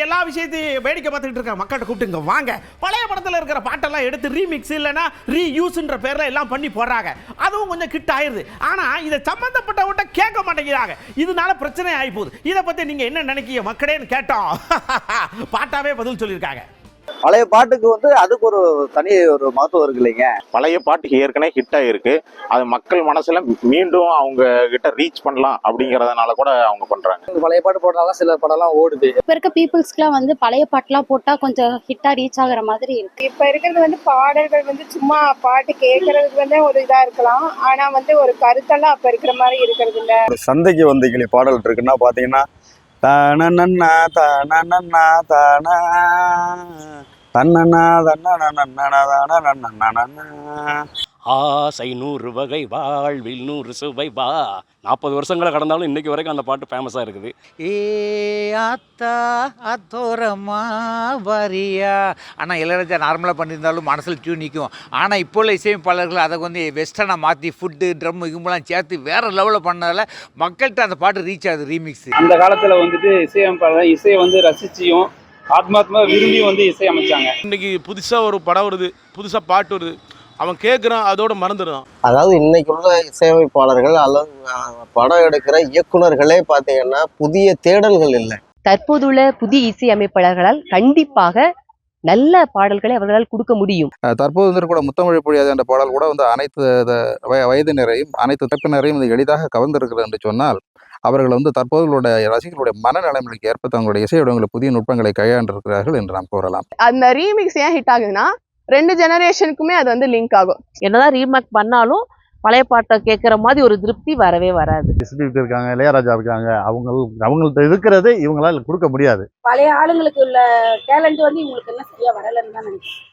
எல்லா விஷயத்தையும் வேடிக்கை பார்த்துக்கிட்டு இருக்க மக்கள்கிட்ட கூப்பிட்டுங்க வாங்க, பழைய படத்தில் இருக்கிற பாட்டெல்லாம் எடுத்து ரீமிக்ஸ் இல்லைன்னா ரீயூஸ்ன்ற பேரில் எல்லாம் பண்ணி போடுறாங்க. அதுவும் கொஞ்சம் கிட்ட ஆயிடுது. ஆனால் இதை சம்மந்தப்பட்டவட்ட கேட்க மாட்டேங்கிறாங்க. இதனால பிரச்சனை ஆகி போகுது. இதை பற்றி நீங்கள் என்ன நினைக்கிறீங்க மக்களேன்னு கேட்டோம். பாட்டாவே பதில் சொல்லியிருக்காங்க. பழைய பாட்டுக்கு அதுக்கு ஒரு தனி ஒரு மகத்துவம் இருக்கு இல்லைங்க. பழைய பாட்டுக்கு ஏற்கனவே ஹிட் ஆகிருக்கு. அது மக்கள் மனசுல மீண்டும் அவங்க கிட்ட ரீச் பண்ணலாம் அப்படிங்கறதுனால கூட அவங்க பண்றாங்க. பழைய பாட்டு போட்டாலும் சில படம்லாம் ஓடுது. இப்ப இருக்க பீப்புள்ஸ்க்குலாம் பழைய பாட்டுலாம் போட்டா கொஞ்சம் ஹிட்டா ரீச் ஆகுற மாதிரி இருக்கு. இப்ப இருக்கிறது பாடல்கள் சும்மா பாட்டு கேட்கறதுக்கு ஒரு இதா இருக்கலாம். ஆனா ஒரு கருத்தெல்லாம் அப்ப இருக்கிற மாதிரி இருக்கிறது இல்ல. சந்தைக்கு வந்தீங்களே பாடல் இருக்குன்னா பாத்தீங்கன்னா தானண்ணா தானண்ணா தானா தன்னண்ணா தன்னண்ணா ஆசை 100 வகை வாழ்வில் 100 சுவை வா. 40 வருஷங்களை கடந்தாலும் இன்னைக்கு வரைக்கும் அந்த பாட்டு ஃபேமஸாக இருக்குது. ஏ அத்தா அத்தோரமா வரியா. ஆனால் இளையராஜா நார்மலாக பண்ணியிருந்தாலும் மனசில் டியூன் நிற்கும். ஆனால் இப்போ உள்ள இசையமைப்பாளர்கள் அதை வெஸ்டர்னாக மாற்றி ஃபுட்டு ட்ரம் இகும்பெல்லாம் சேர்த்து வேறு லெவலில் பண்ணதால் மக்கள்கிட்ட அந்த பாட்டு ரீச் ஆகுது ரீமிக்ஸ். அந்த காலத்தில் இசையமைப்பாளர் இசையை ரசிச்சியும் ஆத்மாத்மா விரும்பி இசையமைச்சாங்க. இன்னைக்கு புதுசாக ஒரு படம் வருது, புதுசாக பாட்டு வருது, அவன் கேட்குறான், அதோட மறந்துடுறான். அதாவது இன்னைக்கு உள்ள இசையமைப்பாளர்கள் அல்லது படம் எடுக்கிற இயக்குநர்களே பார்த்தீங்கன்னா புதிய தேடல்கள் இல்லை. தற்போதுள்ள புதிய இசையமைப்பாளர்களால் கண்டிப்பாக நல்ல பாடல்களை அவர்களால் கொடுக்க முடியும். தற்போது கூட முத்தமிழ் பொழியாது என்ற பாடல் கூட அனைத்து வயதினரையும் அனைத்து தரப்பினரையும் எளிதாக கவர்ந்திருக்கிறது என்று சொன்னால் அவர்கள் தற்போதுடைய ரசிகர்களுடைய மனநிலைமைக்கு ஏற்ப தங்களுடைய இசை வடிவங்களை புதிய நுட்பங்களை கையாண்டிருக்கிறார்கள் என்று நாம் கூறலாம். அந்த ரீமிக்ஸ் ஏன் ஹிட் ஆகுதுன்னா 2 ஜெனரேஷனுக்குமே அது லிங்க் ஆகும். என்னதான் ரீமேக் பண்ணாலும் பழைய பாட்டை கேட்குற மாதிரி ஒரு திருப்தி வரவே வராது. இருக்காங்க, இளையராஜா இருக்காங்க, அவங்கள்ட்ட இருக்கிறது இவங்களால கொடுக்க முடியாது. பழைய ஆளுங்களுக்கு உள்ள டேலண்ட் இவங்களுக்கு என்ன சரியா வரலன்னு தான் நினைக்கிறேன்.